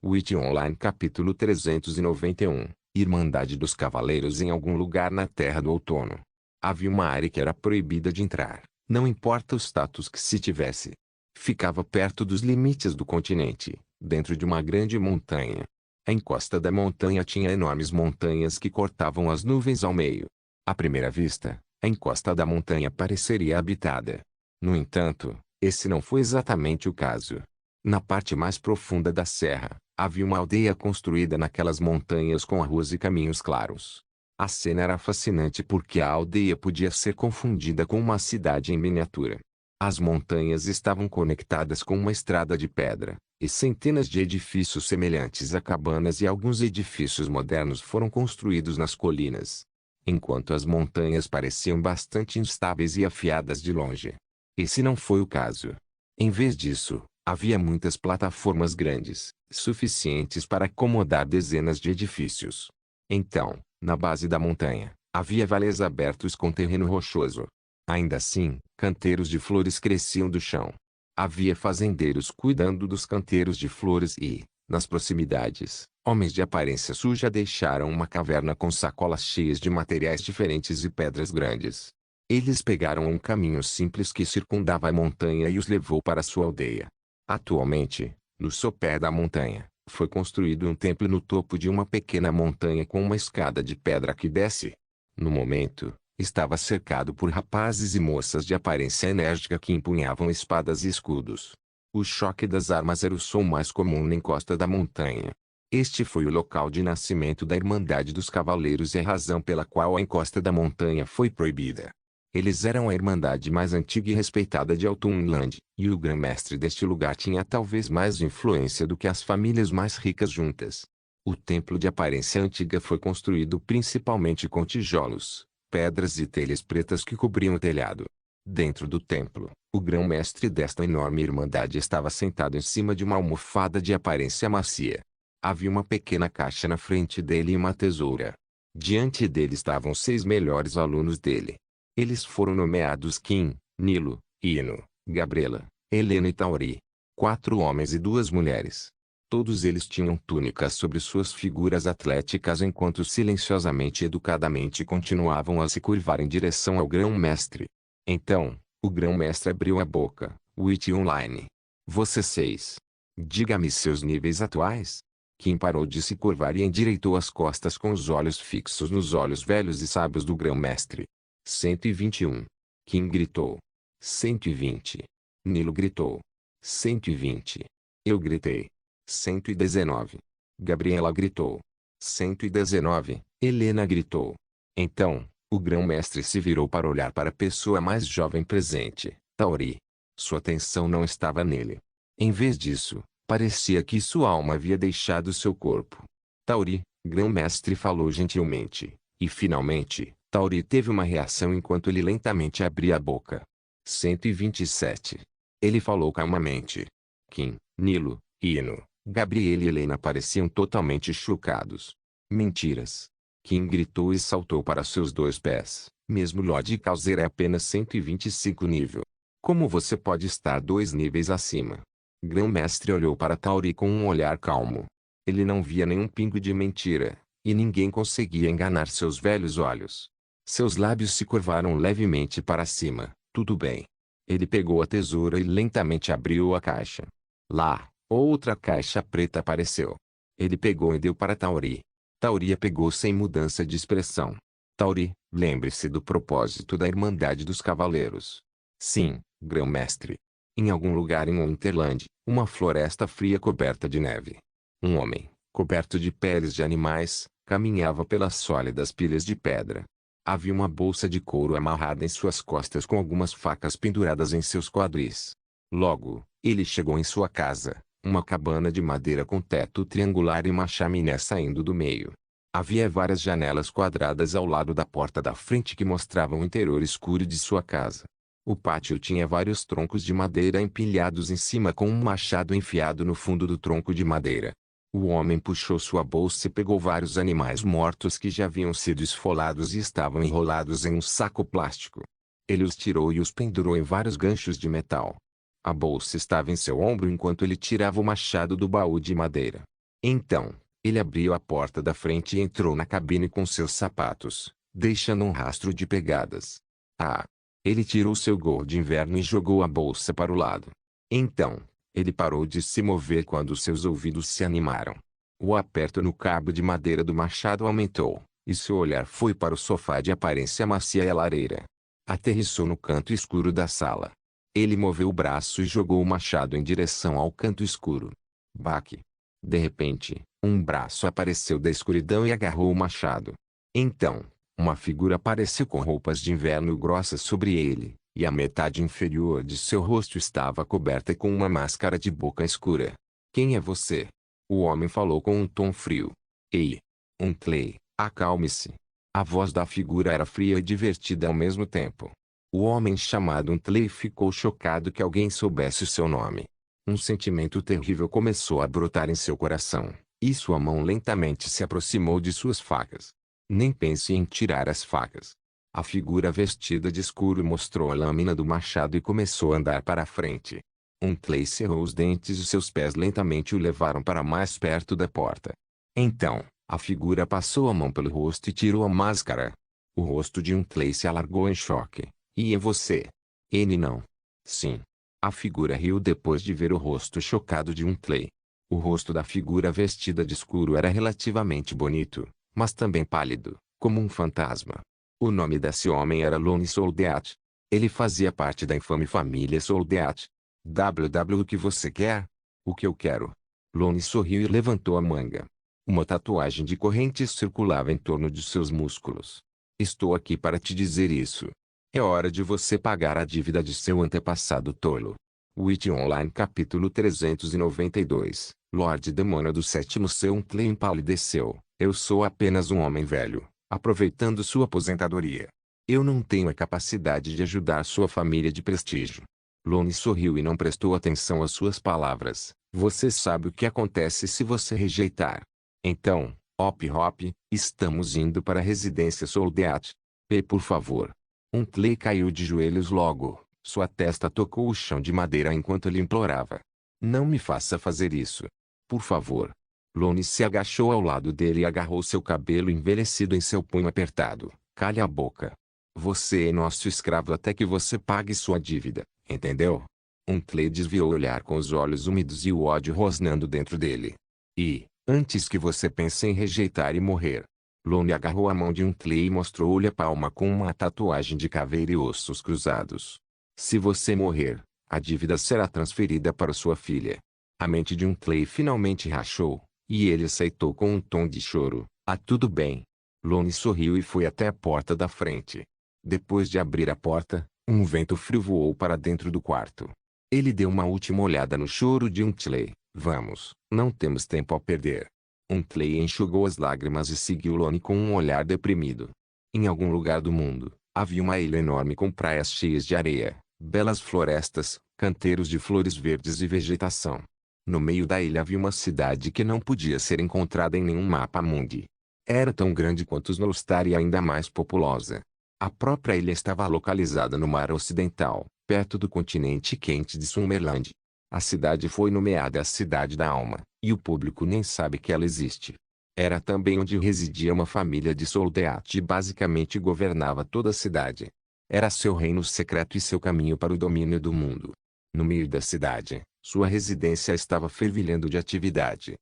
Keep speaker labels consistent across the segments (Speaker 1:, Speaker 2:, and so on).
Speaker 1: Witch Online capítulo 391 Irmandade dos Cavaleiros. Em algum lugar na Terra do Outono havia uma área que era proibida de entrar, não importa o status que se tivesse. Ficava perto dos limites do continente, dentro de uma grande montanha. A encosta da montanha tinha enormes montanhas que cortavam as nuvens ao meio. À primeira vista, a encosta da montanha pareceria habitada. No entanto, esse não foi exatamente o caso. Na parte mais profunda da serra, havia uma aldeia construída naquelas montanhas com ruas e caminhos claros. A cena era fascinante porque a aldeia podia ser confundida com uma cidade em miniatura. As montanhas estavam conectadas com uma estrada de pedra, e centenas de edifícios semelhantes a cabanas e alguns edifícios modernos foram construídos nas colinas. Enquanto as montanhas pareciam bastante instáveis e afiadas de longe. Esse não foi o caso. Em vez disso, havia muitas plataformas grandes, suficientes para acomodar dezenas de edifícios. Então, na base da montanha, havia vales abertos com terreno rochoso. Ainda assim, canteiros de flores cresciam do chão. Havia fazendeiros cuidando dos canteiros de flores e, nas proximidades, homens de aparência suja deixaram uma caverna com sacolas cheias de materiais diferentes e pedras grandes. Eles pegaram um caminho simples que circundava a montanha e os levou para sua aldeia. Atualmente, no sopé da montanha, foi construído um templo no topo de uma pequena montanha com uma escada de pedra que desce. No momento, estava cercado por rapazes e moças de aparência enérgica que empunhavam espadas e escudos. O choque das armas era o som mais comum na encosta da montanha. Este foi o local de nascimento da Irmandade dos Cavaleiros e a razão pela qual a encosta da montanha foi proibida. Eles eram a irmandade mais antiga e respeitada de Autumnland, e o grão-mestre deste lugar tinha talvez mais influência do que as famílias mais ricas juntas. O templo de aparência antiga foi construído principalmente com tijolos, pedras e telhas pretas que cobriam o telhado. Dentro do templo, o grão-mestre desta enorme irmandade estava sentado em cima de uma almofada de aparência macia. Havia uma pequena caixa na frente dele e uma tesoura. Diante dele estavam os 6 melhores alunos dele. Eles foram nomeados Kim, Nilo, Ino, Gabriela, Helena e Tauri. 4 homens e 2 mulheres. Todos eles tinham túnicas sobre suas figuras atléticas enquanto silenciosamente e educadamente continuavam a se curvar em direção ao grão-mestre. Então, o grão-mestre abriu a boca. Witch Online. Você 6. Diga-me seus níveis atuais. Kim parou de se curvar e endireitou as costas com os olhos fixos nos olhos velhos e sábios do grão-mestre. 121. Kim gritou. 120. Nilo gritou. 120. Eu gritei. 119. Gabriela gritou. 119. Helena gritou. Então, o grão-mestre se virou para olhar para a pessoa mais jovem presente, Tauri. Sua atenção não estava nele. Em vez disso, parecia que sua alma havia deixado seu corpo. Tauri, grão-mestre falou gentilmente, e finalmente, Tauri teve uma reação enquanto ele lentamente abria a boca. 127. Ele falou calmamente. Kim, Nilo, Ino, Gabriela e Helena pareciam totalmente chocados. Mentiras. Kim gritou e saltou para seus 2 pés. Mesmo Lord Calzer é apenas 125 nível. Como você pode estar 2 níveis acima? Grão-mestre olhou para Tauri com um olhar calmo. Ele não via nenhum pingo de mentira, e ninguém conseguia enganar seus velhos olhos. Seus lábios se curvaram levemente para cima. Tudo bem. Ele pegou a tesoura e lentamente abriu a caixa. Lá, outra caixa preta apareceu. Ele pegou e deu para Tauri. Tauri a pegou sem mudança de expressão. Tauri, lembre-se do propósito da Irmandade dos Cavaleiros. Sim, grão-mestre. Em algum lugar em Winterland, uma floresta fria coberta de neve. Um homem, coberto de peles de animais, caminhava pelas sólidas pilhas de pedra. Havia uma bolsa de couro amarrada em suas costas com algumas facas penduradas em seus quadris. Logo, ele chegou em sua casa, uma cabana de madeira com teto triangular e uma chaminé saindo do meio. Havia várias janelas quadradas ao lado da porta da frente que mostravam o interior escuro de sua casa. O pátio tinha vários troncos de madeira empilhados em cima com um machado enfiado no fundo do tronco de madeira. O homem puxou sua bolsa e pegou vários animais mortos que já haviam sido esfolados e estavam enrolados em um saco plástico. Ele os tirou e os pendurou em vários ganchos de metal. A bolsa estava em seu ombro enquanto ele tirava o machado do baú de madeira. Então, ele abriu a porta da frente e entrou na cabine com seus sapatos, deixando um rastro de pegadas. Ah! Ele tirou seu gorro de inverno e jogou a bolsa para o lado. Então, ele parou de se mover quando seus ouvidos se animaram. O aperto no cabo de madeira do machado aumentou, e seu olhar foi para o sofá de aparência macia e a lareira. Aterrissou no canto escuro da sala. Ele moveu o braço e jogou o machado em direção ao canto escuro. Baque! De repente, um braço apareceu da escuridão e agarrou o machado. Então, uma figura apareceu com roupas de inverno grossas sobre ele, e a metade inferior de seu rosto estava coberta com uma máscara de boca escura. Quem é você? O homem falou com um tom frio. Ei! Clay, acalme-se. A voz da figura era fria e divertida ao mesmo tempo. O homem chamado Clay ficou chocado que alguém soubesse seu nome. Um sentimento terrível começou a brotar em seu coração, e sua mão lentamente se aproximou de suas facas. Nem pense em tirar as facas. A figura vestida de escuro mostrou a lâmina do machado e começou a andar para a frente. Clay cerrou os dentes e seus pés lentamente o levaram para mais perto da porta. Então, a figura passou a mão pelo rosto e tirou a máscara. O rosto de Clay se alargou em choque. E é você? Ele não. Sim. A figura riu depois de ver o rosto chocado de Clay. O rosto da figura vestida de escuro era relativamente bonito, mas também pálido, como um fantasma. O nome desse homem era Lonnie Soldeat. Ele fazia parte da infame família Soldeat. O que você quer? O que eu quero? Lonnie sorriu e levantou a manga. Uma tatuagem de correntes circulava em torno de seus músculos. Estou aqui para te dizer isso. É hora de você pagar a dívida de seu antepassado tolo. Witch Online capítulo 392. Lorde Demônio do sétimo seu Clay empalideceu. Eu sou apenas um homem velho, aproveitando sua aposentadoria. Eu não tenho a capacidade de ajudar sua família de prestígio. Lonnie sorriu e não prestou atenção às suas palavras. Você sabe o que acontece se você rejeitar. Então, hop hop, estamos indo para a residência Soldeat. Por favor. Clay caiu de joelhos logo. Sua testa tocou o chão de madeira enquanto ele implorava. Não me faça fazer isso. Por favor. Lonnie se agachou ao lado dele e agarrou seu cabelo envelhecido em seu punho apertado. Cale a boca. Você é nosso escravo até que você pague sua dívida, entendeu? Clay desviou o olhar com os olhos úmidos e o ódio rosnando dentro dele. E, antes que você pense em rejeitar e morrer. Lonnie agarrou a mão de Clay e mostrou-lhe a palma com uma tatuagem de caveira e ossos cruzados. Se você morrer, a dívida será transferida para sua filha. A mente de Clay finalmente rachou, e ele aceitou com um tom de choro. Ah, tudo bem. Lonnie sorriu e foi até a porta da frente. Depois de abrir a porta, um vento frio voou para dentro do quarto. Ele deu uma última olhada no choro de Clay. Vamos, não temos tempo a perder. Clay enxugou as lágrimas e seguiu Lonnie com um olhar deprimido. Em algum lugar do mundo, havia uma ilha enorme com praias cheias de areia, belas florestas, canteiros de flores verdes e vegetação. No meio da ilha havia uma cidade que não podia ser encontrada em nenhum mapa mundi. Era tão grande quanto Snowstar e ainda mais populosa. A própria ilha estava localizada no mar ocidental, perto do continente quente de Summerland. A cidade foi nomeada a Cidade da Alma, e o público nem sabe que ela existe. Era também onde residia uma família de Soldeat e basicamente governava toda a cidade. Era seu reino secreto e seu caminho para o domínio do mundo. No meio da cidade, sua residência estava fervilhando de atividade.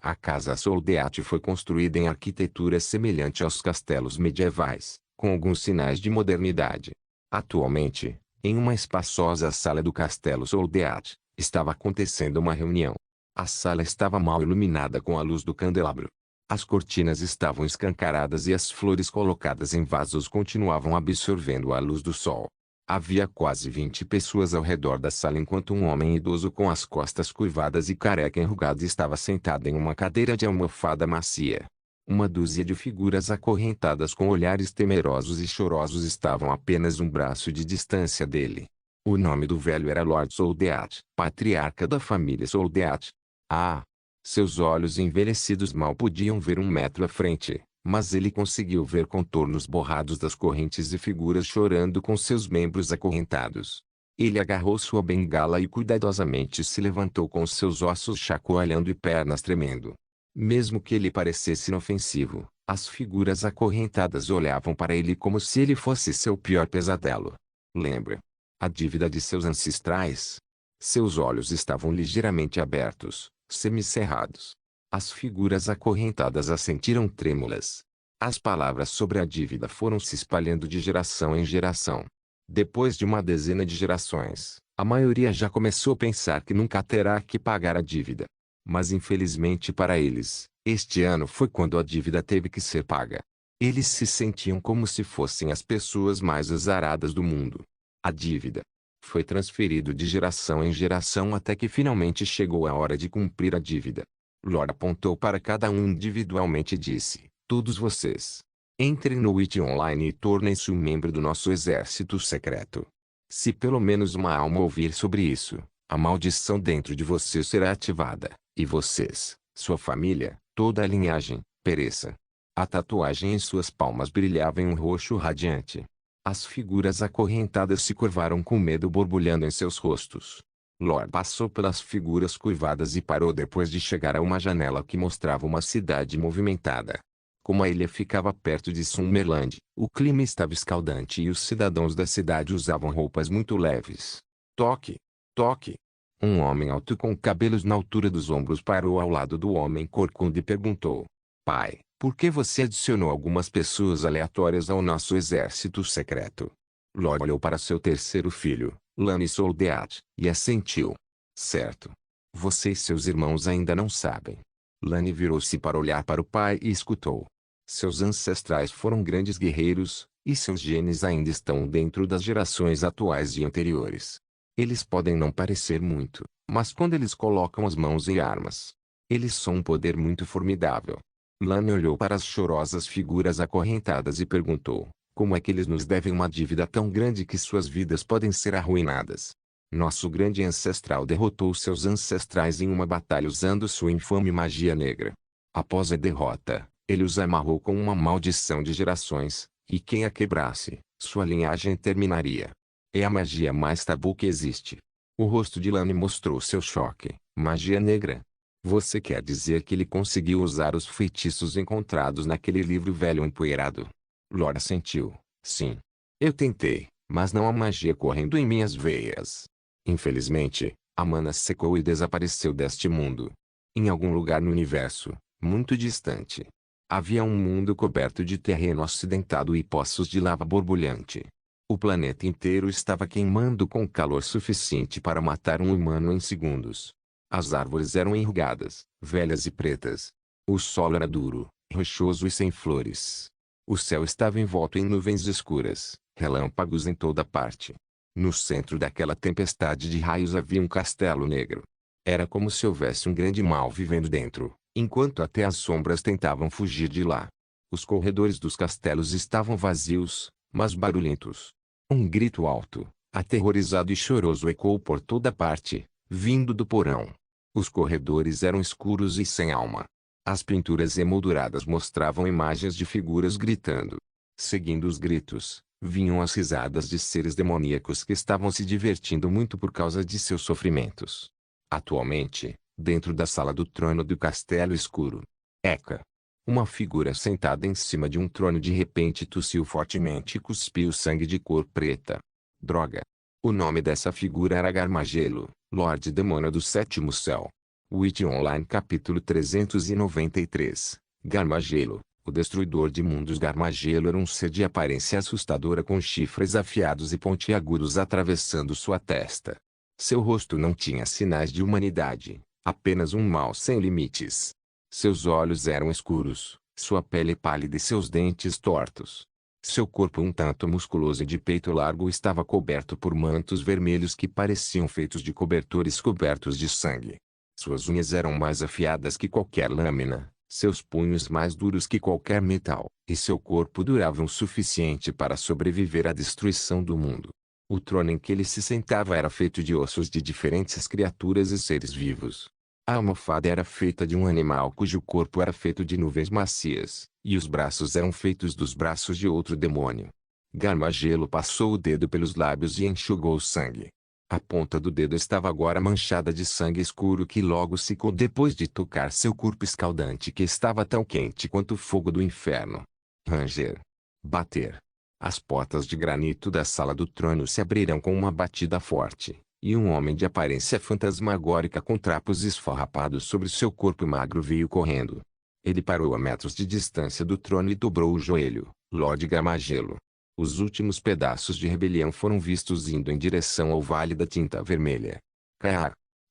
Speaker 1: A casa Soldeat foi construída em arquitetura semelhante aos castelos medievais, com alguns sinais de modernidade. Atualmente, em uma espaçosa sala do castelo Soldeat, estava acontecendo uma reunião. A sala estava mal iluminada com a luz do candelabro. As cortinas estavam escancaradas e as flores colocadas em vasos continuavam absorvendo a luz do sol. Havia quase 20 pessoas ao redor da sala enquanto um homem idoso com as costas curvadas e careca enrugada estava sentado em uma cadeira de almofada macia. Uma dúzia de figuras acorrentadas com olhares temerosos e chorosos estavam a apenas um braço de distância dele. O nome do velho era Lord Soldeat, patriarca da família Soldeat. Ah! Seus olhos envelhecidos mal podiam ver 1 metro à frente, mas ele conseguiu ver contornos borrados das correntes e figuras chorando com seus membros acorrentados. Ele agarrou sua bengala e cuidadosamente se levantou com seus ossos chacoalhando e pernas tremendo. Mesmo que ele parecesse inofensivo, as figuras acorrentadas olhavam para ele como se ele fosse seu pior pesadelo. Lembra? A dívida de seus ancestrais? Seus olhos estavam ligeiramente abertos, semicerrados. As figuras acorrentadas assentiram trêmulas. As palavras sobre a dívida foram se espalhando de geração em geração. Depois de uma dezena de gerações, a maioria já começou a pensar que nunca terá que pagar a dívida. Mas infelizmente para eles, este ano foi quando a dívida teve que ser paga. Eles se sentiam como se fossem as pessoas mais azaradas do mundo. A dívida foi transferido de geração em geração até que finalmente chegou a hora de cumprir a dívida. Lord apontou para cada um individualmente e disse: todos vocês, entrem no Witch Online e tornem-se um membro do nosso exército secreto. Se pelo menos uma alma ouvir sobre isso, a maldição dentro de você será ativada, e vocês, sua família, toda a linhagem, pereça. A tatuagem em suas palmas brilhava em um roxo radiante. As figuras acorrentadas se curvaram com medo borbulhando em seus rostos. Lord passou pelas figuras curvadas e parou depois de chegar a uma janela que mostrava uma cidade movimentada. Como a ilha ficava perto de Summerland, o clima estava escaldante e os cidadãos da cidade usavam roupas muito leves. Toque! Toque! Um homem alto com cabelos na altura dos ombros parou ao lado do homem corcunda e perguntou: pai, por que você adicionou algumas pessoas aleatórias ao nosso exército secreto? Lord olhou para seu terceiro filho, Lani Soldeat, e assentiu. Certo. Você e seus irmãos ainda não sabem. Lani virou-se para olhar para o pai e escutou. Seus ancestrais foram grandes guerreiros, e seus genes ainda estão dentro das gerações atuais e anteriores. Eles podem não parecer muito, mas quando eles colocam as mãos em armas, eles são um poder muito formidável. Lani olhou para as chorosas figuras acorrentadas e perguntou: como é que eles nos devem uma dívida tão grande que suas vidas podem ser arruinadas? Nosso grande ancestral derrotou seus ancestrais em uma batalha usando sua infame magia negra. Após a derrota, ele os amarrou com uma maldição de gerações, e quem a quebrasse, sua linhagem terminaria. É a magia mais tabu que existe. O rosto de Lani mostrou seu choque. Magia negra? Você quer dizer que ele conseguiu usar os feitiços encontrados naquele livro velho empoeirado? Lord assentiu. Sim. Eu tentei, mas não há magia correndo em minhas veias. Infelizmente, a mana secou e desapareceu deste mundo. Em algum lugar no universo, muito distante, havia um mundo coberto de terreno acidentado e poços de lava borbulhante. O planeta inteiro estava queimando com calor suficiente para matar um humano em segundos. As árvores eram enrugadas, velhas e pretas. O solo era duro, rochoso e sem flores. O céu estava envolto em nuvens escuras, relâmpagos em toda parte. No centro daquela tempestade de raios havia um castelo negro. Era como se houvesse um grande mal vivendo dentro, enquanto até as sombras tentavam fugir de lá. Os corredores dos castelos estavam vazios, mas barulhentos. Um grito alto, aterrorizado e choroso ecoou por toda parte, vindo do porão. Os corredores eram escuros e sem alma. As pinturas emolduradas mostravam imagens de figuras gritando. Seguindo os gritos, vinham as risadas de seres demoníacos que estavam se divertindo muito por causa de seus sofrimentos. Atualmente, dentro da sala do trono do castelo escuro, Eka, uma figura sentada em cima de um trono de repente tossiu fortemente e cuspiu sangue de cor preta. Droga! O nome dessa figura era Garmagelo, Lorde Demônio do Sétimo Céu. Witch Online capítulo 393. Garmagelo, o destruidor de mundos. Garmagelo era um ser de aparência assustadora com chifres afiados e pontiagudos atravessando sua testa. Seu rosto não tinha sinais de humanidade, apenas um mal sem limites. Seus olhos eram escuros, sua pele pálida e seus dentes tortos. Seu corpo um tanto musculoso e de peito largo estava coberto por mantos vermelhos que pareciam feitos de cobertores cobertos de sangue. Suas unhas eram mais afiadas que qualquer lâmina, seus punhos mais duros que qualquer metal, e seu corpo durava o suficiente para sobreviver à destruição do mundo. O trono em que ele se sentava era feito de ossos de diferentes criaturas e seres vivos. A almofada era feita de um animal cujo corpo era feito de nuvens macias, e os braços eram feitos dos braços de outro demônio. Garmagelo passou o dedo pelos lábios e enxugou o sangue. A ponta do dedo estava agora manchada de sangue escuro que logo secou depois de tocar seu corpo escaldante que estava tão quente quanto o fogo do inferno. Ranger. Bater. As portas de granito da sala do trono se abriram com uma batida forte, e um homem de aparência fantasmagórica com trapos esfarrapados sobre seu corpo magro veio correndo. Ele parou a metros de distância do trono e dobrou o joelho. Lord Gamagelo. Os últimos pedaços de rebelião foram vistos indo em direção ao Vale da Tinta Vermelha.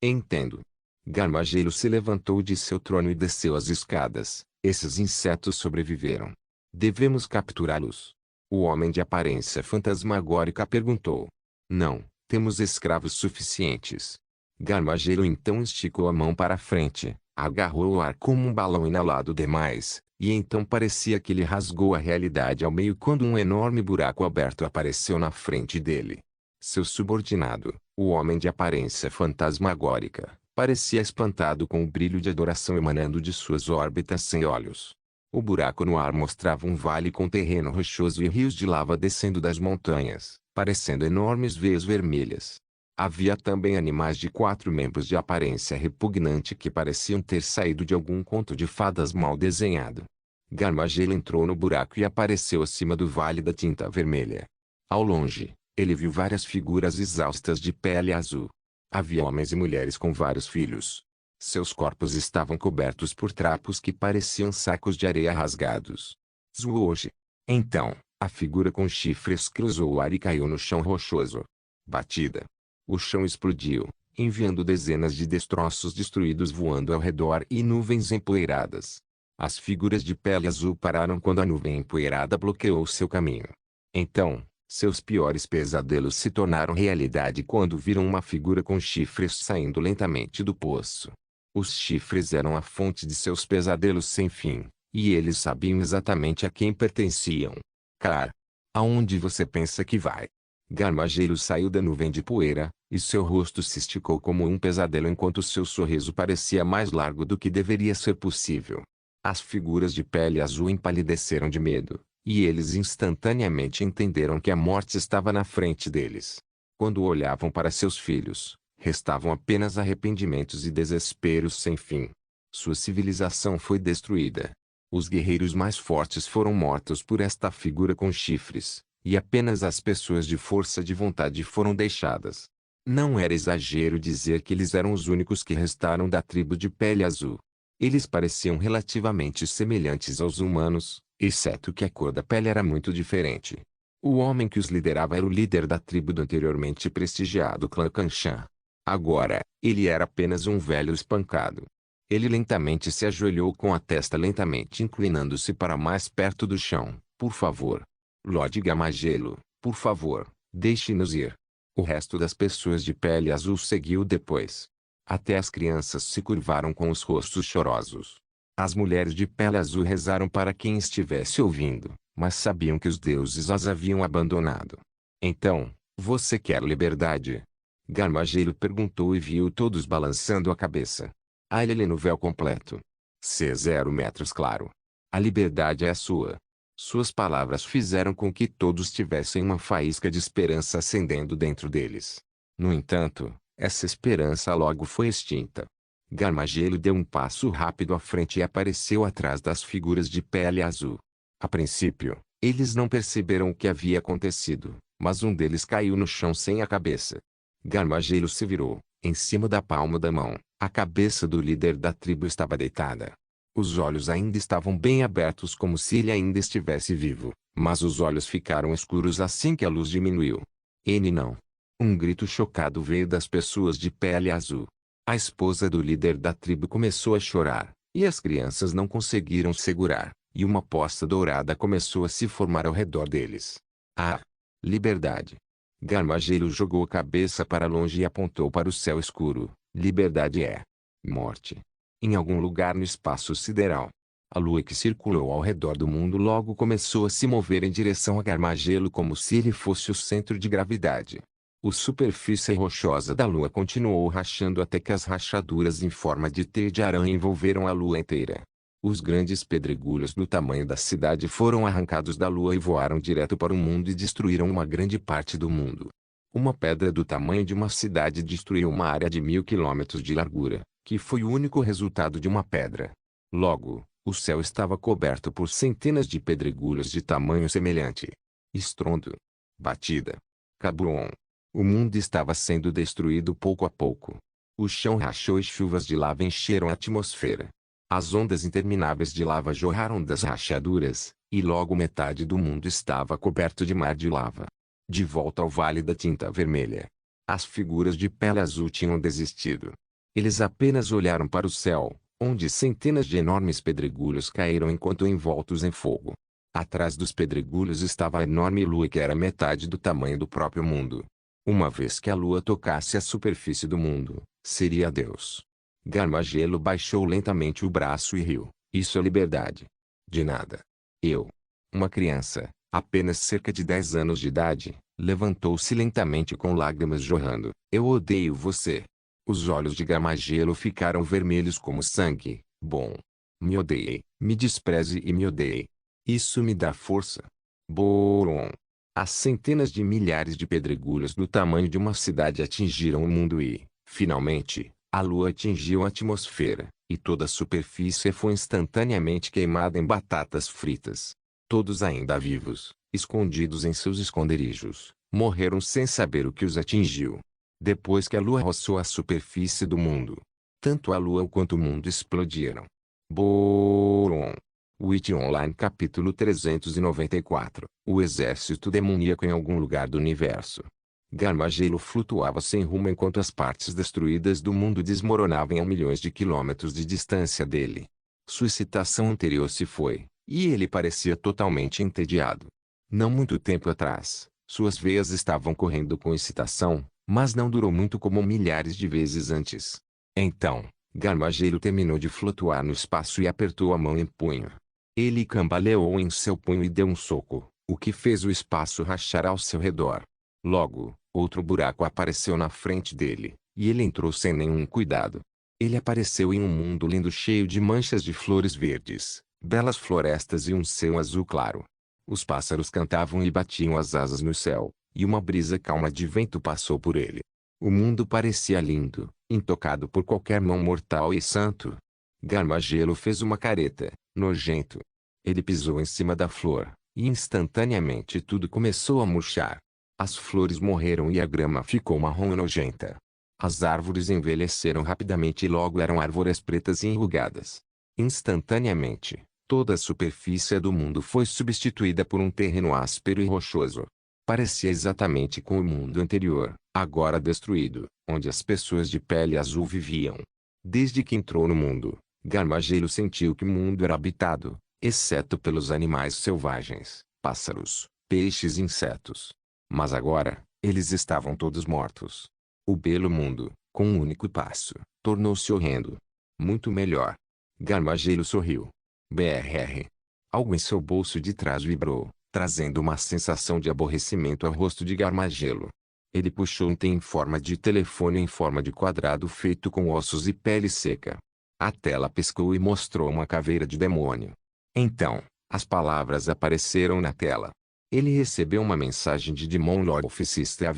Speaker 1: Entendo. Gamagelo se levantou de seu trono e desceu as escadas. Esses insetos sobreviveram. Devemos capturá-los. O homem de aparência fantasmagórica perguntou. Não, temos escravos suficientes. Gamagelo então esticou a mão para a frente, agarrou o ar como um balão inalado demais, e então parecia que ele rasgou a realidade ao meio quando um enorme buraco aberto apareceu na frente dele. Seu subordinado, o homem de aparência fantasmagórica, parecia espantado com o brilho de adoração emanando de suas órbitas sem olhos. O buraco no ar mostrava um vale com terreno rochoso e rios de lava descendo das montanhas, parecendo enormes veias vermelhas. Havia também animais de 4 membros de aparência repugnante que pareciam ter saído de algum conto de fadas mal desenhado. Gamagelo entrou no buraco e apareceu acima do Vale da Tinta Vermelha. Ao longe, ele viu várias figuras exaustas de pele azul. Havia homens e mulheres com vários filhos. Seus corpos estavam cobertos por trapos que pareciam sacos de areia rasgados. Zwoosh. Então, a figura com chifres cruzou o ar e caiu no chão rochoso. Batida. O chão explodiu, enviando dezenas de destroços destruídos voando ao redor e nuvens empoeiradas. As figuras de pele azul pararam quando a nuvem empoeirada bloqueou seu caminho. Então, seus piores pesadelos se tornaram realidade quando viram uma figura com chifres saindo lentamente do poço. Os chifres eram a fonte de seus pesadelos sem fim, e eles sabiam exatamente a quem pertenciam. Car. Aonde você pensa que vai? Gamagelo saiu da nuvem de poeira, e seu rosto se esticou como um pesadelo enquanto seu sorriso parecia mais largo do que deveria ser possível. As figuras de pele azul empalideceram de medo, e eles instantaneamente entenderam que a morte estava na frente deles. Quando olhavam para seus filhos, restavam apenas arrependimentos e desesperos sem fim. Sua civilização foi destruída. Os guerreiros mais fortes foram mortos por esta figura com chifres, e apenas as pessoas de força de vontade foram deixadas. Não era exagero dizer que eles eram os únicos que restaram da tribo de pele azul. Eles pareciam relativamente semelhantes aos humanos, exceto que a cor da pele era muito diferente. O homem que os liderava era o líder da tribo do anteriormente prestigiado clã Kanshan. Agora, ele era apenas um velho espancado. Ele lentamente se ajoelhou com a testa lentamente inclinando-se para mais perto do chão. Por favor. Lord Gamagelo, por favor, deixe-nos ir. O resto das pessoas de pele azul seguiu depois. Até as crianças se curvaram com os rostos chorosos. As mulheres de pele azul rezaram para quem estivesse ouvindo, mas sabiam que os deuses as haviam abandonado. Então, você quer liberdade? Gamagelo perguntou e viu todos balançando a cabeça. A ele no véu completo. C0 metros claro. A liberdade é a sua. Suas palavras fizeram com que todos tivessem uma faísca de esperança acendendo dentro deles. No entanto, essa esperança logo foi extinta. Gamagelo deu um passo rápido à frente e apareceu atrás das figuras de pele azul. A princípio, eles não perceberam o que havia acontecido, mas um deles caiu no chão sem a cabeça. Gamagelo se virou, em cima da palma da mão. A cabeça do líder da tribo estava deitada. Os olhos ainda estavam bem abertos como se ele ainda estivesse vivo, mas os olhos ficaram escuros assim que a luz diminuiu. Não. Um grito chocado veio das pessoas de pele azul. A esposa do líder da tribo começou a chorar, e as crianças não conseguiram segurar, e uma poça dourada começou a se formar ao redor deles. Ah! Liberdade! Gamagelo jogou a cabeça para longe e apontou para o céu escuro. Liberdade é morte. Em algum lugar no espaço sideral, a lua que circulou ao redor do mundo logo começou a se mover em direção a Gamagelo como se ele fosse o centro de gravidade. A superfície rochosa da lua continuou rachando até que as rachaduras em forma de teia de aranha envolveram a lua inteira. Os grandes pedregulhos do tamanho da cidade foram arrancados da lua e voaram direto para o mundo e destruíram uma grande parte do mundo. Uma pedra do tamanho de uma cidade destruiu uma área de 1.000 quilômetros de largura, que foi o único resultado de uma pedra. Logo, o céu estava coberto por centenas de pedregulhos de tamanho semelhante. Estrondo. Batida. Cabum. O mundo estava sendo destruído pouco a pouco. O chão rachou e chuvas de lava encheram a atmosfera. As ondas intermináveis de lava jorraram das rachaduras, e logo metade do mundo estava coberto de mar de lava. De volta ao Vale da Tinta Vermelha. As figuras de pele azul tinham desistido. Eles apenas olharam para o céu, onde centenas de enormes pedregulhos caíram enquanto envoltos em fogo. Atrás dos pedregulhos estava a enorme lua que era metade do tamanho do próprio mundo. Uma vez que a lua tocasse a superfície do mundo, seria Deus. Garmagelo baixou lentamente o braço e riu. Isso é liberdade. De nada. Eu. Uma criança, apenas cerca de 10 anos de idade, levantou-se lentamente com lágrimas jorrando. Eu odeio você. Os olhos de Garmagelo ficaram vermelhos como sangue. Bom. Me odeie, me despreze e me odeie. Isso me dá força. Boom. As centenas de milhares de pedregulhos do tamanho de uma cidade atingiram o mundo e, finalmente, a lua atingiu a atmosfera, e toda a superfície foi instantaneamente queimada em batatas fritas. Todos ainda vivos, escondidos em seus esconderijos, morreram sem saber o que os atingiu. Depois que a lua roçou a superfície do mundo, tanto a lua quanto o mundo explodiram. Boom. Witch Online capítulo 394. O exército demoníaco em algum lugar do universo. Garmagelo flutuava sem rumo enquanto as partes destruídas do mundo desmoronavam a milhões de quilômetros de distância dele. Sua excitação anterior se foi, e ele parecia totalmente entediado. Não muito tempo atrás, suas veias estavam correndo com excitação, mas não durou muito como milhares de vezes antes. Então, Garmagelo terminou de flutuar no espaço e apertou a mão em punho. Ele cambaleou em seu punho e deu um soco, o que fez o espaço rachar ao seu redor. Logo, outro buraco apareceu na frente dele, e ele entrou sem nenhum cuidado. Ele apareceu em um mundo lindo cheio de manchas de flores verdes, belas florestas e um céu azul claro. Os pássaros cantavam e batiam as asas no céu, e uma brisa calma de vento passou por ele. O mundo parecia lindo, intocado por qualquer mão mortal e santo. Garmagelo fez uma careta, nojento. Ele pisou em cima da flor, e instantaneamente tudo começou a murchar. As flores morreram e a grama ficou marrom e nojenta. As árvores envelheceram rapidamente e logo eram árvores pretas e enrugadas. Instantaneamente, toda a superfície do mundo foi substituída por um terreno áspero e rochoso. Parecia exatamente com o mundo anterior, agora destruído, onde as pessoas de pele azul viviam. Desde que entrou no mundo, Garmagelo sentiu que o mundo era habitado, exceto pelos animais selvagens, pássaros, peixes e insetos. Mas agora, eles estavam todos mortos. O belo mundo, com um único passo, tornou-se horrendo. Muito melhor. Garmagelo sorriu. Brrr. Algo em seu bolso de trás vibrou, trazendo uma sensação de aborrecimento ao rosto de Garmagelo. Ele puxou um item em forma de telefone em forma de quadrado feito com ossos e pele seca. A tela piscou e mostrou uma caveira de demônio. Então, as palavras apareceram na tela. Ele recebeu uma mensagem de Demon Lord Sister.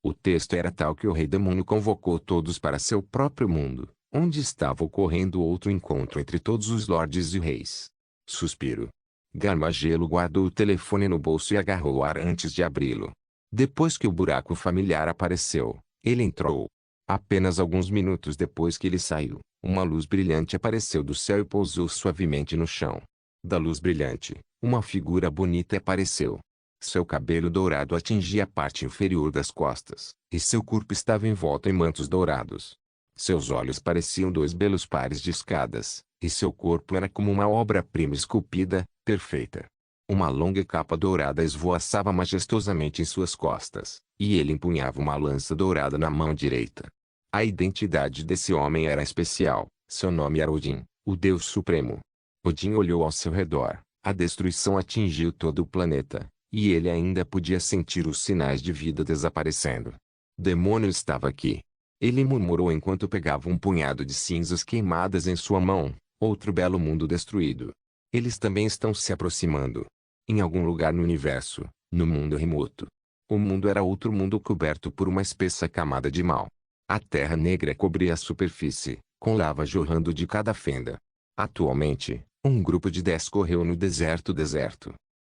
Speaker 1: O texto era tal que o rei demônio convocou todos para seu próprio mundo, onde estava ocorrendo outro encontro entre todos os lordes e reis. Suspiro. Garmagelo guardou o telefone no bolso e agarrou o ar antes de abri-lo. Depois que o buraco familiar apareceu, ele entrou. Apenas alguns minutos depois que ele saiu, uma luz brilhante apareceu do céu e pousou suavemente no chão. Da luz brilhante, uma figura bonita apareceu. Seu cabelo dourado atingia a parte inferior das costas, e seu corpo estava envolto em mantos dourados. Seus olhos pareciam dois belos pares de escadas, e seu corpo era como uma obra-prima esculpida, perfeita. Uma longa capa dourada esvoaçava majestosamente em suas costas, e ele empunhava uma lança dourada na mão direita. A identidade desse homem era especial, seu nome era Odin, o Deus Supremo. Odin olhou ao seu redor, a destruição atingiu todo o planeta, e ele ainda podia sentir os sinais de vida desaparecendo. Demônio estava aqui. Ele murmurou enquanto pegava um punhado de cinzas queimadas em sua mão. Outro belo mundo destruído. Eles também estão se aproximando. Em algum lugar no universo, no mundo remoto. O mundo era outro mundo coberto por uma espessa camada de mal. A terra negra cobria a superfície, com lava jorrando de cada fenda. Atualmente, um grupo de 10 correu no deserto.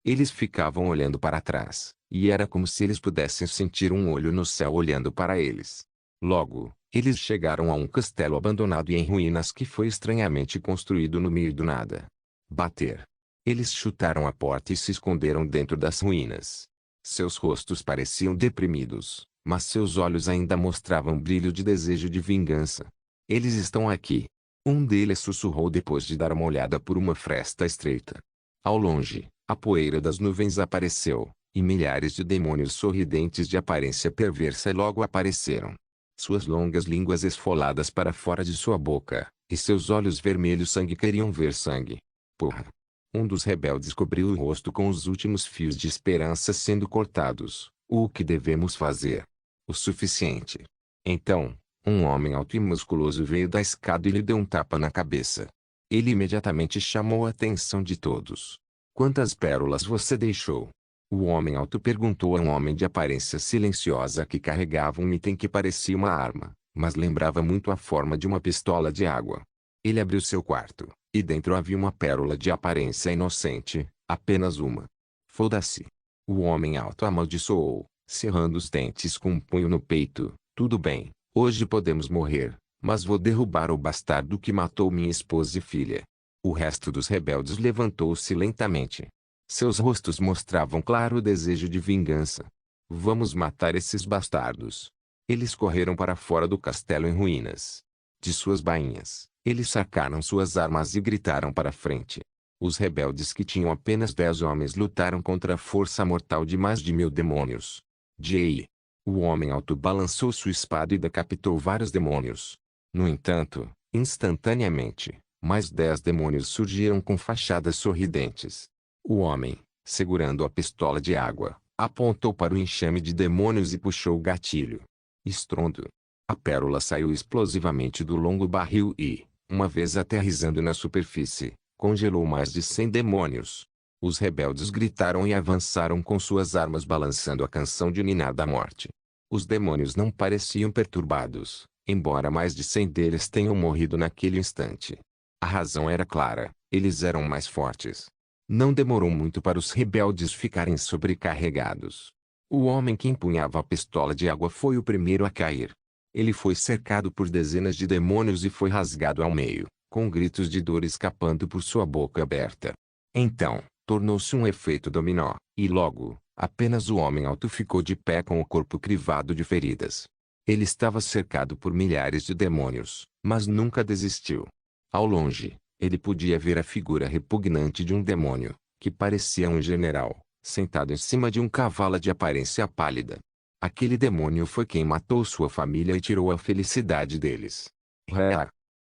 Speaker 1: Eles ficavam olhando para trás, e era como se eles pudessem sentir um olho no céu olhando para eles. Logo, eles chegaram a um castelo abandonado e em ruínas que foi estranhamente construído no meio do nada. Bater. Eles chutaram a porta e se esconderam dentro das ruínas. Seus rostos pareciam deprimidos, mas seus olhos ainda mostravam brilho de desejo de vingança. Eles estão aqui. Um deles sussurrou depois de dar uma olhada por uma fresta estreita. Ao longe, a poeira das nuvens apareceu, e milhares de demônios sorridentes de aparência perversa logo apareceram. Suas longas línguas esfoladas para fora de sua boca, e seus olhos vermelhos sangue queriam ver sangue. Porra! Um dos rebeldes cobriu o rosto com os últimos fios de esperança sendo cortados. O que devemos fazer? O suficiente. Então, um homem alto e musculoso veio da escada e lhe deu um tapa na cabeça. Ele imediatamente chamou a atenção de todos. Quantas pérolas você deixou? O homem alto perguntou a um homem de aparência silenciosa que carregava um item que parecia uma arma, mas lembrava muito a forma de uma pistola de água. Ele abriu seu quarto, e dentro havia uma pérola de aparência inocente, apenas uma. Foda-se. O homem alto amaldiçoou, cerrando os dentes com um punho no peito. Tudo bem, hoje podemos morrer, mas vou derrubar o bastardo que matou minha esposa e filha. O resto dos rebeldes levantou-se lentamente. Seus rostos mostravam claro desejo de vingança. Vamos matar esses bastardos. Eles correram para fora do castelo em ruínas. De suas bainhas, eles sacaram suas armas e gritaram para frente. Os rebeldes que tinham apenas 10 homens lutaram contra a força mortal de mais de 1000 demônios. Jay. O homem alto balançou sua espada e decapitou vários demônios. No entanto, instantaneamente, mais 10 demônios surgiram com fachadas sorridentes. O homem, segurando a pistola de água, apontou para o enxame de demônios e puxou o gatilho. Estrondo. A pérola saiu explosivamente do longo barril e, uma vez aterrissando na superfície, congelou mais de 100 demônios. Os rebeldes gritaram e avançaram com suas armas balançando a canção de ninar da morte. Os demônios não pareciam perturbados, embora mais de 100 deles tenham morrido naquele instante. A razão era clara, eles eram mais fortes. Não demorou muito para os rebeldes ficarem sobrecarregados. O homem que empunhava a pistola de água foi o primeiro a cair. Ele foi cercado por dezenas de demônios e foi rasgado ao meio, com gritos de dor escapando por sua boca aberta. Então, tornou-se um efeito dominó, e logo, apenas o homem alto ficou de pé com o corpo crivado de feridas. Ele estava cercado por milhares de demônios, mas nunca desistiu. Ao longe, ele podia ver a figura repugnante de um demônio, que parecia um general, sentado em cima de um cavalo de aparência pálida. Aquele demônio foi quem matou sua família e tirou a felicidade deles.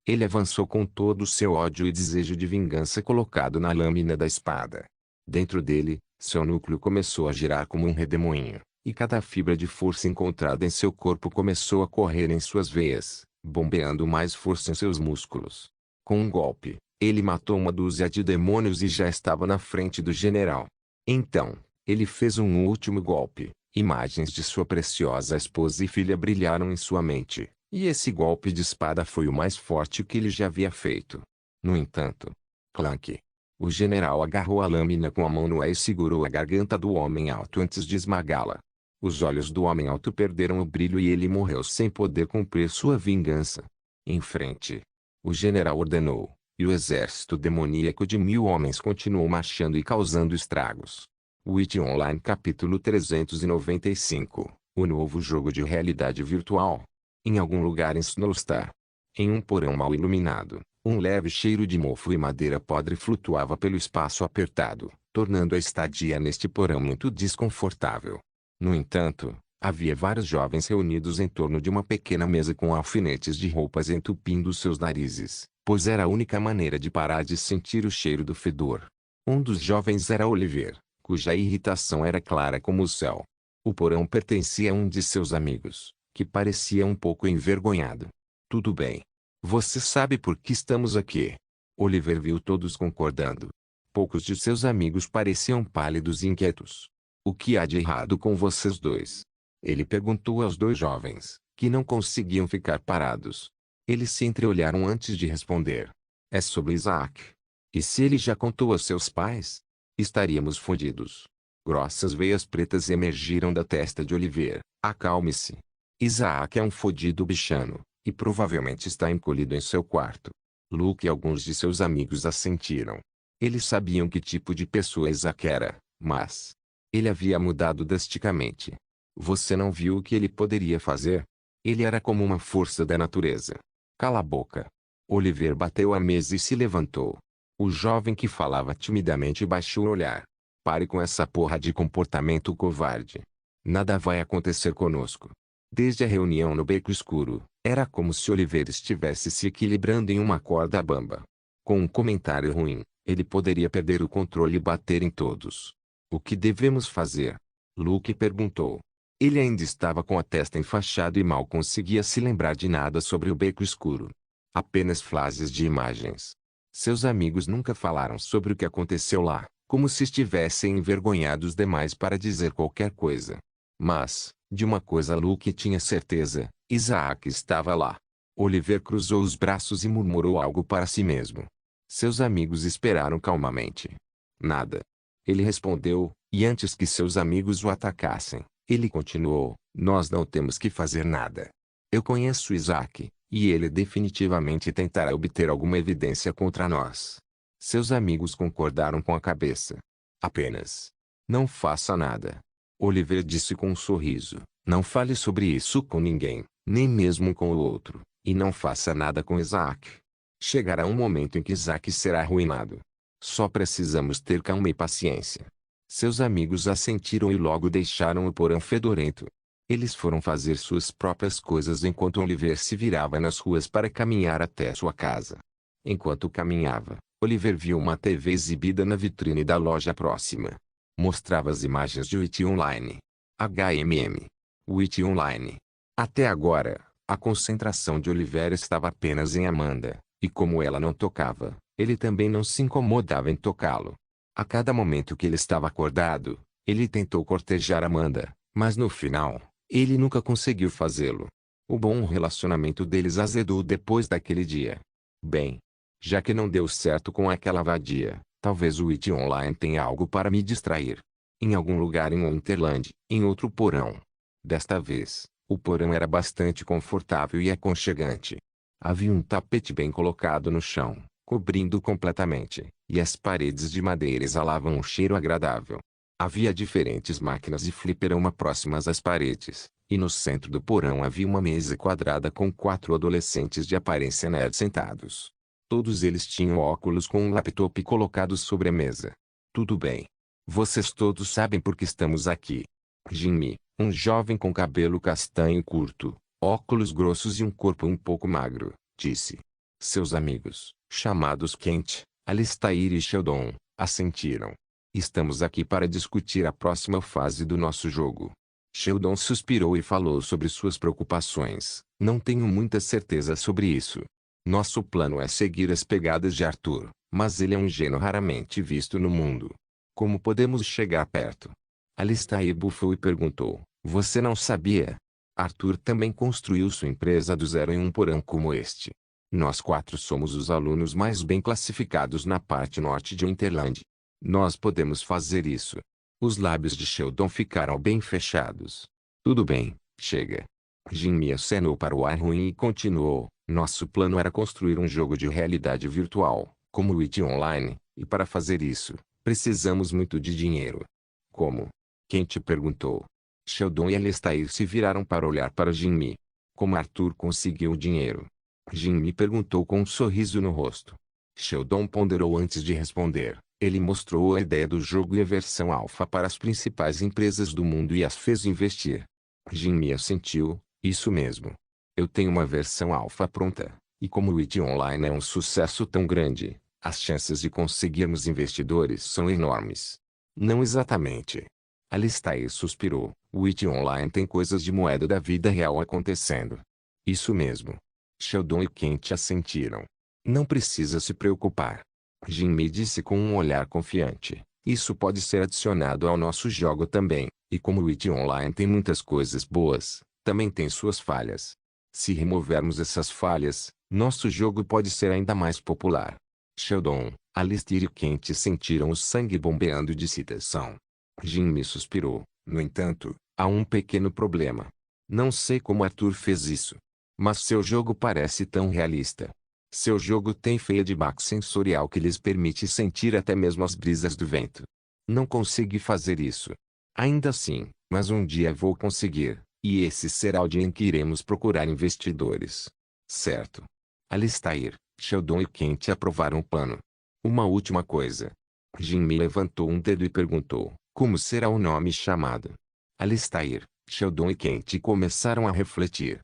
Speaker 1: Ele avançou com todo o seu ódio e desejo de vingança colocado na lâmina da espada. Dentro dele, seu núcleo começou a girar como um redemoinho, e cada fibra de força encontrada em seu corpo começou a correr em suas veias, bombeando mais força em seus músculos. Com um golpe, ele matou uma dúzia de demônios e já estava na frente do general. Então, ele fez um último golpe. Imagens de sua preciosa esposa e filha brilharam em sua mente, e esse golpe de espada foi o mais forte que ele já havia feito. No entanto, clank! O general agarrou a lâmina com a mão no ar e segurou a garganta do homem alto antes de esmagá-la. Os olhos do homem alto perderam o brilho e ele morreu sem poder cumprir sua vingança. Em frente, o general ordenou, e o exército demoníaco de 1000 homens continuou marchando e causando estragos. Witch Online Capítulo 395 O novo jogo de realidade virtual. Em algum lugar em Snowstar. Em um porão mal iluminado, um leve cheiro de mofo e madeira podre flutuava pelo espaço apertado, tornando a estadia neste porão muito desconfortável. No entanto, havia vários jovens reunidos em torno de uma pequena mesa com alfinetes de roupas entupindo seus narizes, pois era a única maneira de parar de sentir o cheiro do fedor. Um dos jovens era Oliver, cuja irritação era clara como o céu. O porão pertencia a um de seus amigos, que parecia um pouco envergonhado. Tudo bem. Você sabe por que estamos aqui? Oliver viu todos concordando. Poucos de seus amigos pareciam pálidos e inquietos. O que há de errado com vocês dois? Ele perguntou aos dois jovens, que não conseguiam ficar parados. Eles se entreolharam antes de responder. É sobre Isaac. E se ele já contou a seus pais? Estaríamos fodidos. Grossas veias pretas emergiram da testa de Oliver. Acalme-se. Isaac é um fodido bichano, e provavelmente está encolhido em seu quarto. Luke e alguns de seus amigos assentiram. Eles sabiam que tipo de pessoa Isaac era, mas ele havia mudado drasticamente. Você não viu o que ele poderia fazer? Ele era como uma força da natureza. Cala a boca. Oliver bateu à mesa e se levantou. O jovem que falava timidamente baixou o olhar. Pare com essa porra de comportamento covarde. Nada vai acontecer conosco. Desde a reunião no beco escuro, era como se Oliver estivesse se equilibrando em uma corda bamba. Com um comentário ruim, ele poderia perder o controle e bater em todos. O que devemos fazer? Luke perguntou. Ele ainda estava com a testa enfaixada e mal conseguia se lembrar de nada sobre o beco escuro. Apenas flashes de imagens. Seus amigos nunca falaram sobre o que aconteceu lá, como se estivessem envergonhados demais para dizer qualquer coisa. Mas, de uma coisa Luke tinha certeza, Isaac estava lá. Oliver cruzou os braços e murmurou algo para si mesmo. Seus amigos esperaram calmamente. Nada. Ele respondeu, e antes que seus amigos o atacassem, ele continuou, nós não temos que fazer nada. Eu conheço Isaac, e ele definitivamente tentará obter alguma evidência contra nós. Seus amigos concordaram com a cabeça. Apenas não faça nada. Oliver disse com um sorriso, não fale sobre isso com ninguém, nem mesmo com o outro, e não faça nada com Isaac. Chegará um momento em que Isaac será arruinado. Só precisamos ter calma e paciência. Seus amigos assentiram e logo deixaram o porão fedorento. Eles foram fazer suas próprias coisas enquanto Oliver se virava nas ruas para caminhar até sua casa. Enquanto caminhava, Oliver viu uma TV exibida na vitrine da loja próxima. Mostrava as imagens de Wit Online. HMM. Wit Online. Até agora, a concentração de Oliver estava apenas em Amanda, e como ela não tocava, ele também não se incomodava em tocá-lo. A cada momento que ele estava acordado, ele tentou cortejar Amanda, mas no final, ele nunca conseguiu fazê-lo. O bom relacionamento deles azedou depois daquele dia. Bem, já que não deu certo com aquela vadia, talvez o Wit Online tenha algo para me distrair. Em algum lugar em Winterland, em outro porão. Desta vez, o porão era bastante confortável e aconchegante. Havia um tapete bem colocado no chão, cobrindo completamente, e as paredes de madeira exalavam um cheiro agradável. Havia diferentes máquinas de fliperama próximas às paredes, e no centro do porão havia uma mesa quadrada com 4 adolescentes de aparência nerd sentados. Todos eles tinham óculos com um laptop colocado sobre a mesa. Tudo bem. Vocês todos sabem por que estamos aqui. Jimmy, um jovem com cabelo castanho curto, óculos grossos e um corpo um pouco magro, disse. Seus amigos, chamados Kent, Alistair e Sheldon, assentiram. Estamos aqui para discutir a próxima fase do nosso jogo. Sheldon suspirou e falou sobre suas preocupações. Não tenho muita certeza sobre isso. Nosso plano é seguir as pegadas de Arthur, mas ele é um gênio raramente visto no mundo. Como podemos chegar perto? Alistair bufou e perguntou, você não sabia? Arthur também construiu sua empresa do zero em um porão como este. Nós 4 somos os alunos mais bem classificados na parte norte de Winterland. Nós podemos fazer isso. Os lábios de Sheldon ficaram bem fechados. Tudo bem, chega. Jimmy acenou para o ar ruim e continuou. Nosso plano era construir um jogo de realidade virtual, como o Wit Online, e para fazer isso, precisamos muito de dinheiro. Como? Quem te perguntou? Sheldon e Alistair se viraram para olhar para Jimmy. Como Arthur conseguiu o dinheiro? Jimmy perguntou com um sorriso no rosto. Sheldon ponderou antes de responder. Ele mostrou a ideia do jogo e a versão alfa para as principais empresas do mundo e as fez investir. Jimmy assentiu, isso mesmo. Eu tenho uma versão alfa pronta, e como o Wit Online é um sucesso tão grande, as chances de conseguirmos investidores são enormes. Não exatamente. Alistair suspirou. O Wit Online tem coisas de moeda da vida real acontecendo. Isso mesmo. Sheldon e Kent assentiram. Não precisa se preocupar. Jimmy disse com um olhar confiante. Isso pode ser adicionado ao nosso jogo também, e como o It Online tem muitas coisas boas, também tem suas falhas. Se removermos essas falhas, nosso jogo pode ser ainda mais popular. Sheldon, Alistair e Kent sentiram o sangue bombeando de excitação. Jimmy suspirou. No entanto, há um pequeno problema. Não sei como Arthur fez isso. Mas seu jogo parece tão realista. Seu jogo tem feedback sensorial que lhes permite sentir até mesmo as brisas do vento. Não consegui fazer isso. Ainda assim, mas um dia vou conseguir, e esse será o dia em que iremos procurar investidores. Certo. Alistair, Sheldon e Kent aprovaram o plano. Uma última coisa. Jimmy levantou um dedo e perguntou, como será o nome chamado? Alistair, Sheldon e Kent começaram a refletir.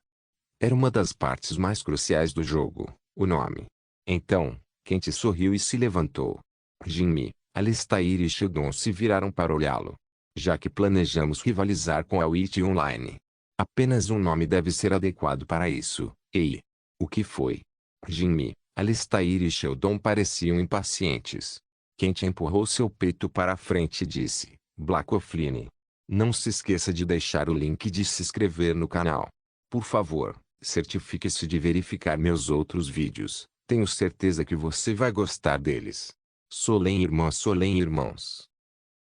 Speaker 1: Era uma das partes mais cruciais do jogo, o nome. Então, Kent sorriu e se levantou. Jimmy, Alistair e Sheldon se viraram para olhá-lo. Já que planejamos rivalizar com a Witch Online, apenas um nome deve ser adequado para isso. Ei! O que foi? Jimmy, Alistair e Sheldon pareciam impacientes. Kent empurrou seu peito para a frente e disse, Black Offline. Não se esqueça de deixar o link de se inscrever no canal. Por favor, certifique-se de verificar meus outros vídeos. Tenho certeza que você vai gostar deles. Solem irmãs, Solem irmãos.